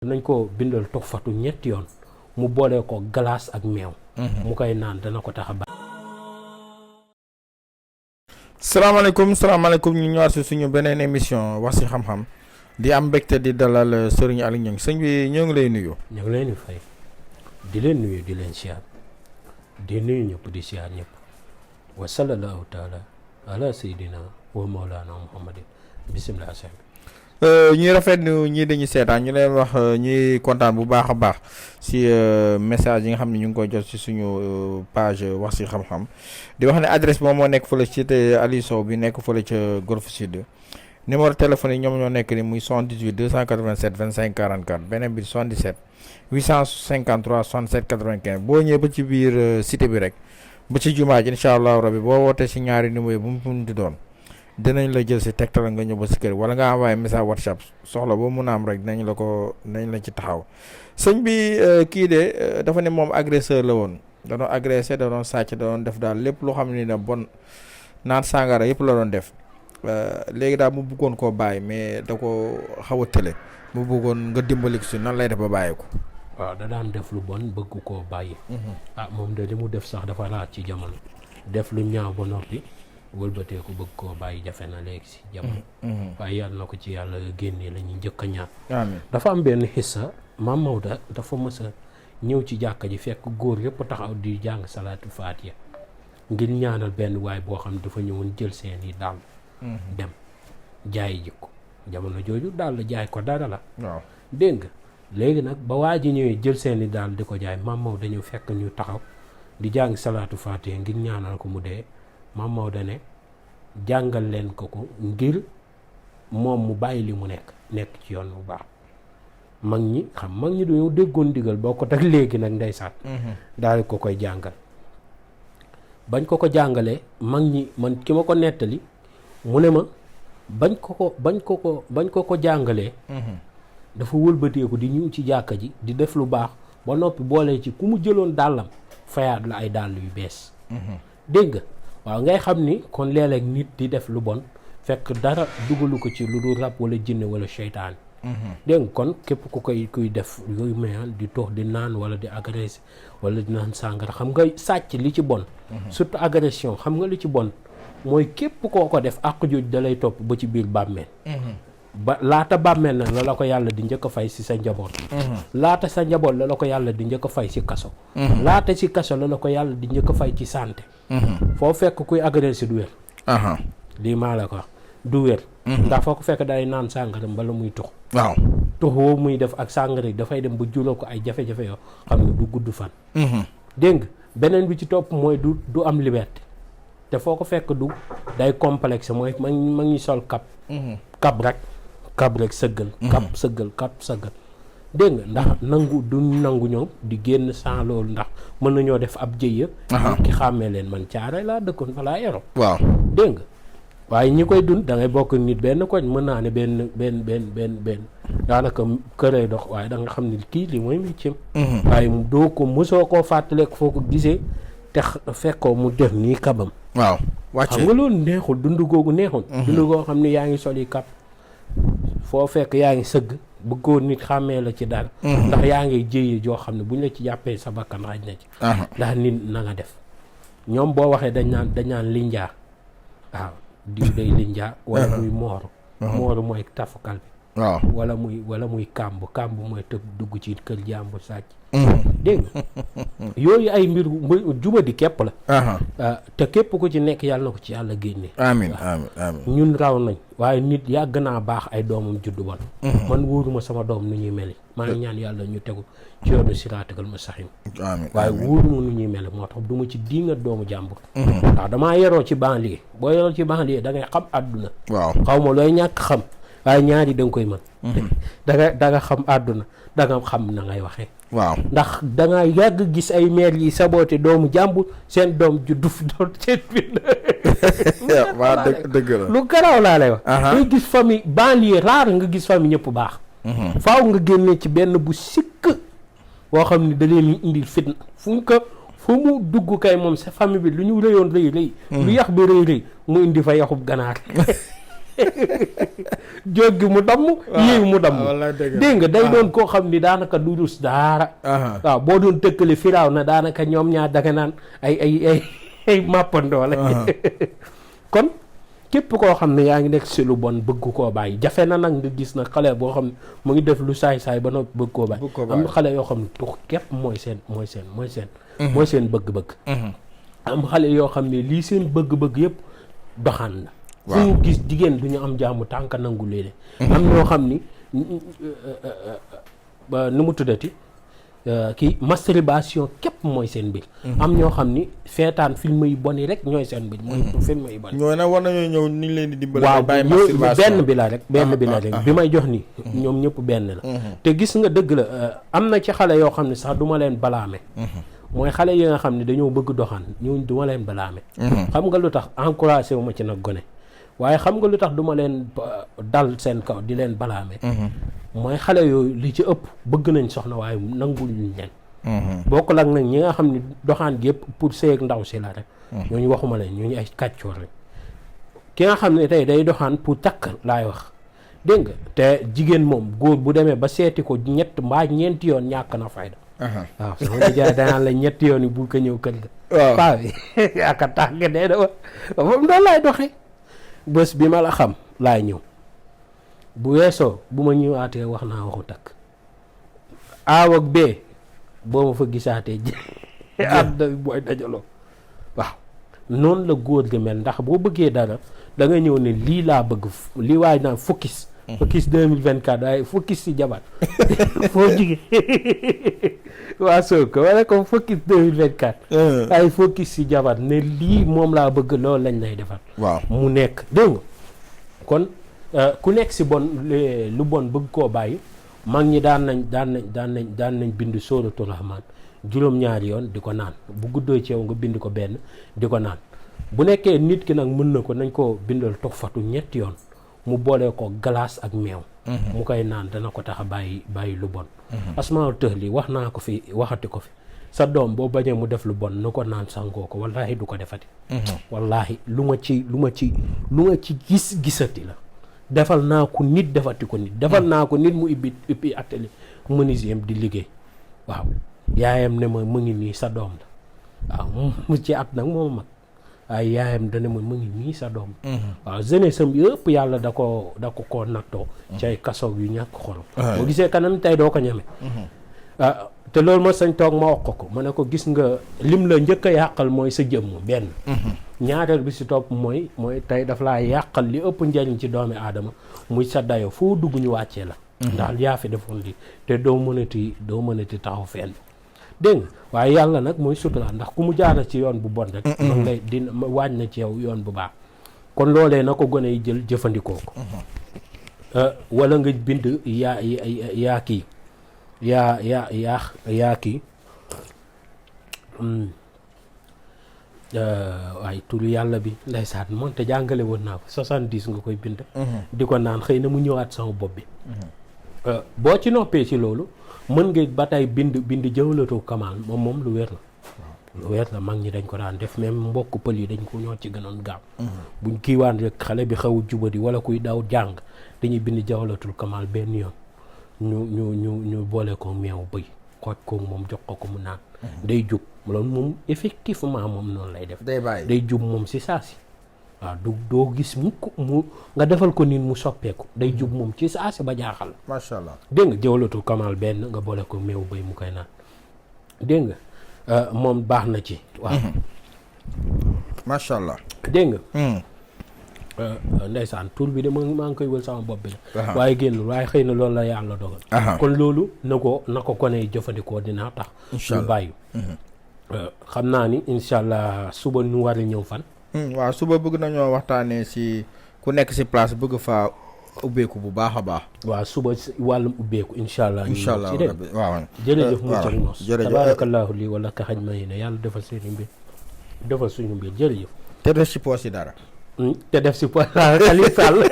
nañ ko bindal toxfatu ñetti yoon mu boole ko glace ak meew. mu koy naan dana ko tax a ba. salaamaaleykum ñu ñëwaat si suñu beneen émission wax si xam-xam di am mbégte di dalal Serigne Aliou Niang sëñ bi ñoo ngi lay nuyu. ñu ngi leen di fay di leen nuyu di leen siyaar di nuyu ñëpp di siyaar ñëpp wa sallallahu taala ala sayyidina wa mawlana muhammadin bisimilah sëñ bi. ñuy rafetlu ñii dañuy seetaan ñu leen wax ñuy kontaan bu baax a baax si message yi nga xam ne ñu ngi koy jot si suñu page wax si xam-xam di wax ne adresse moom moo nekk fële ci te Aliou Sow bi nekk fële ca Golf Sud. numéro téléphone yi ñoom ñoo nekk ni muy 78 287 25 44 beneen bi 77 853 67 95 boo ñëwee ba ci biir cité bi rek ba ci jumaa ji incha allahu rabi boo wootee si ñaari numéro yi bu mu munti doon dinañ la jël si tegtal nga ñëw ba si kër wala nga envoyé message WhatsApp soxla boo mun a am rek dinañ la ci taxaw sëñ bi kii de dafa ne moom agresseur la woon da doon agressé da doon sàcc da doon def daal lépp loo xam ne ne bon naan sàngara yëpp la doon def léegi daal mu bëggoon koo bàyyi mais da ko xaw a tële mu bëggoon nga dimbali si nan lay def ba bàyyi ko. waaw da daan def lu bon bëgg koo bàyyi. moom de li mu def sax dafa laaj ci jamono def lu ñaaw ba noppi. wëlbatee ko bëgg koo bàyyi jafe na léegi si jamono. waaye yàlla na ko ci yàlla génnee la ñuy njëkk a ñaan. amiin dafa am benn xissa Maam Maodo dafa mës a ñëw ci jàkka ji fekk góor yëpp taxaw di jàng salaatu faatiha ngir ñaanal benn waay boo xam ne dafa ñëwoon jël seeni dàll. dem jaayi ji ko jamono jooju dàll jaay ko dara la. waaw dégg nga léegi nag ba waa ji ñëwee jël seeni dàll di ko jaay Maam Maodo dañu fekk ñu taxaw di jàng salaatu faatiha ngir ñaanal ko mu dee. Maam Maodo ne jàngal leen ko ngir moom mu bàyyi li mu nekk ci yoon bu baax mag ñi dañoo déggoon digal boo ko teg léegi nag ndeysaan daal ko koy jàngal bañ ko jàngalee mag ñi man ki ma ko nettali mu ne ma bañ ko jàngalee dafa wëlbateeku di ñëw ci jàkka ji di def lu baax ba noppi boole ci ku mu jëloon dàllam fayaat la ay dàll yu bees dégg nga waaw ngay xam ni kon léeg-léeg nit di def lu bon fekk dara dugalu ko ci lu dul rab wala jinne wala seytaan dégg nga kon képp ku kuy def yooyu mayal di toog di naan wala di agressé wala di naan sàngara xam nga sàcc li ci bon surtout agression xam nga li ci bon mooy képp koo ko def àq jooju da lay topp ba ci biir bàmmeel ba laata bàmmeel na la ko yàlla di njëkk a fay si sa njaboot laata sa njaboot la ko yàlla di njëkk a fay si kaso laata si kaso la ko yàlla di njëkk a fay ci santé foo fekk kuy agressé du wér lii maa la ko wax du wér ndax foo ko fekk day naan sàngara bala muy tux waaw tux woo muy def ak sàngara yi dafay dem ba jural ko ay jafe-jafe yoo xam ne du gudd fan dégg nga beneen bi ci topp mooy du am liberté te foo ko fekk du day complexe mooy ma ngi sol kap rek sëggal kap sëggal dégg nga ndax nangu ñoom di génn sans loolu ndax mën nañoo def ab jëya ki xàmmee leen man caare laa dëkkoon fa laa yoro waaw dégg nga waaye ñi koy dund da ngay bokk nit benn koñ mën naa ne benn daanaka këree dox waaye da nga xam ne kii li mooy métier waaye doo ko mosoo koo fàttaleek foo ko gisee te fekkoo mu def nii kabam waaw wàcce xam nga loolu neexul dund googu neexul dund goo xam ne yaa ngi sol yi kap foo fekk yaa ngi sëgg bëggoon nit xàmmee la ci dara ndax yaa ngi jëyee joo xam ne buñ la ci jàppee sa bakkan xaj na ci ndax nit na nga def ñoom boo waxee dañ naan linjaa waaw diw day linjaa wala muy mooru mooy tafukal bi waaw wala muy kàmb mooy tëb dugg ci kër jàmbur sàcc dégg nga yooyu ay mbir jubadi képp la te képp ku ci nekk yàlla na ko ci yàlla génne amiin ñun raw nañ waaye nit yàgg naa baax ay doomam juddu bon man wóoruma sama doom nu ñuy meli maa ngi ñaan yàlla ñu tegu ci yoonu siraatal mustaqiim waaye wóoruma nu ñuy meli moo tax du ma ci diinga doomu jàmbur ndax damaa yeroo ci banlieue boo yeroo ci banlieue da ngay xam àdduna waaw xaw ma looy ñàkk xam waaye ñaari da nga koy mën da nga xam àdduna da nga xam na ngay waxee waaw ndax da nga yàgg gis ay maire yi saboté doomu jàmbur seen doom ju duf doon seen bind waaw dëgg la lu garaaw laa lay wax ngay gis famille banlieue rare nga gis famille ñëpp baax faaw nga génnee ci benn bu sikk boo xam ne da leen indil fitna fu mu dugg kay moom sa famille bi lu ñu rëyoon rëy lu yax bi rëy mu indi fa yaxub ganaar jóg gi mu damm yéeg mu damm dégg nga day doon koo xam ni daanaka du rus daara waaw boo doon tëkkale firaaw na daanaka ñoom ñaar danga naan ay màppandoo la kon képp koo xam ne yaa ngi nekk si lu bon bëgg koo bàyyi jafe na nag nga gis na xale boo xam ne mu ngi def lu saay-saay ba noppi bëgg koo bàyyi am xale yoo xam ne tux képp mooy seen bëgg-bëgg am xale yoo xam ne lii seen bëgg-bëgg yëpp doxaan la fu ñu gis jigéen du ñu am jàmm tànk nangu léeg am ñoo xam ni nu mu tuddati kii masturbation képp mooy seen mbir am ñoo xam ni feetaan film yu bon yi rek ñooy seen mbir mooy film yu bon ñoo nag war nañoo ñëw ni ñu leen di dimbali waaw bàyyi masturbation benn bi la rek bi may jox ni ñoom ñëpp benn la te gis nga dëgg la am na ci xale yoo xam ne sax duma leen balaame mooy xale yi nga xam ne dañoo bëgg doxaan ñooñu duma leen balaame xam nga lu tax encouragé wu ma ci nag gone waaye xam nga lu tax duma leen dal seen kaw di leen balaame mooy xale yooyu li ci ëpp bëgg nañ soxna waaye nangul luñ leen bokkul ak nag ñi nga xam ne doxaan gi yëpp pour seeg ndaw si la rek ñooñu waxuma leen ñooñu ay kàccoor rek ki nga xam ne tey day doxaan pour takk laay wax dégg nga te jigéen moom góor bu demee ba seeti ko ñett mbaa ñeenti yoon ñàkk na fayda waaw sama nijaay danaan la ñetti yoon yi bul ko ñëw kër ga paa bi aka tàgg dee da moom doonu laay doxee bés bi ma la xam laay ñëw bu weesoo bu ma ñëwaatee wax naa waxu takk aaw ak bee boo ma fa gisaatee àdduna bi booy dajaloo waaw noonu la góor gi mel ndax boo bëggee dara da nga ñëw ne lii laa bëgg lii waay naan focus 2024 waaye focus si jabar foo jigee waa Sonko wala ko focus 2024 waaye focus si jabar ne lii moom laa bëgg loolu lañ lay defar waaw mu nekk dégg nga kon ku nekk si bon lu bon bëgg koo bàyyi mag ñi daan nañ bind sóoratul Rahmaan juróom-ñaari yoon di ko naan bu guddoo ci yow nga bind ko benn di ko naan bu nekkee nit ki nag mën na ko nañ ko bindal toxfatu ñetti yoon mu boole ko glace ak meew mu koy naan dana ko tax a bàyyi lu bon asmaa tëx li wax naa ko fi waxati ko fi sa doom boo bañee mu def lu bon na ko naan sangoo ko wallaahi du ko defati wallaahi lu ma ci gisati la defal naa ko nit defati ko nit defal naa ko nit mu ibbi atelier menuisier di liggéey waaw yaayam ne ma mu ngi nii sa doom la waaw mu ci at nag moom mag waaye yaayam dana ma mu ngi nii sa doom waaw jeunesse am yëpp yàlla da ko koo nattoo ci ay kaso yu ñàkk xorom boo gisee kanam tey doo ko ñeme te loolu ma sañ toog ma wax ko ma ne ko gis nga lim la njëkk a yàqal mooy sa jëmm benn ñaareel bi si topp mooy tey daf laa yàqal li ëpp njariñ ci doomi aadama muy sa dayo foo dugg ñu wàccee la ndax yaa fi defoon li te doo mënati taxaw fenn dégg nga waaye yàlla nag mooy sutura ndax ku mu jaara ci yoon bu bon rek man lay dina wàññ na ci yow yoon bu baax kon loolee na ko gone yi jël jëfandikoo ko wala nga bind yaa kii yaa kii waaye turu yàlla bi ndeysaan moom te jàngale woon naa ko 70 nga koy bind di ko naan xëy na mu ñëwaat sama bopp bi boo ci noppee ci loolu mën nga ba tey bind jawlatu kamal moom lu wér la mag ñi dañ ko daan def même mbokk pël yi dañ ko ñoo ci gënoon gaaw buñ kiiwaan rek xale bi xaw jubadi wala kuy daw jàng dañuy bind jawlatul kamal benn yoon ñu boole ko meew bëy xooj ko moom jox ko mu naan day jub loolu moom effectivement moom noonu lay def day jub moom si saa si waaw doo gis mu nga defal ko nit mu soppeeku day jub moom ci saa si ba jaaxal macha allah dégg nga jawlatul kamal benn nga boole ko meew bëy mu koy naan dégg nga moom baax na ci waaw macha allah dégg nga ndeysaan tur bi de maa ngi koy wël sama bopp bi la waaye génnul waaye xëy na loolu la yàlla dogal kon loolu na ko kone jëfandikoo dinaa tax ñu bàyyi xam naa ni incha allah suba ñu war a ñëw fan waaw suba bëgg nañoo waxtaanee si ku nekk si place bëgg faa ubbeeku bu baax a baax waaw suba wàllum ubbeeku incha allah waaw jërëjëf mu cëri nos tabaarakallaahu lii wala ka xaj ma yi ne yàlla defal seeni mbir defal suñu mbir jërëjëf te def si poos yi dara te def si poos Aliou Sall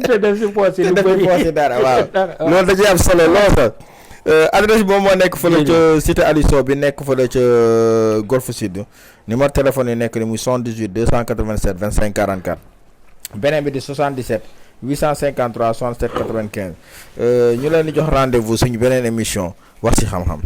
te def si poos yi lu bëri dara waaw loolu da ci am solo lool sax adresse boobu moo nekk fële ca cité Aliou Sow bi nekk fële ca Golf Sud numéro téléphone yi nekk ni muy 78 287 25 44 beneen bi di 77 853 67 95 ñu leen di jox rendez-vous suñu beneen émission wax ci xam-xam.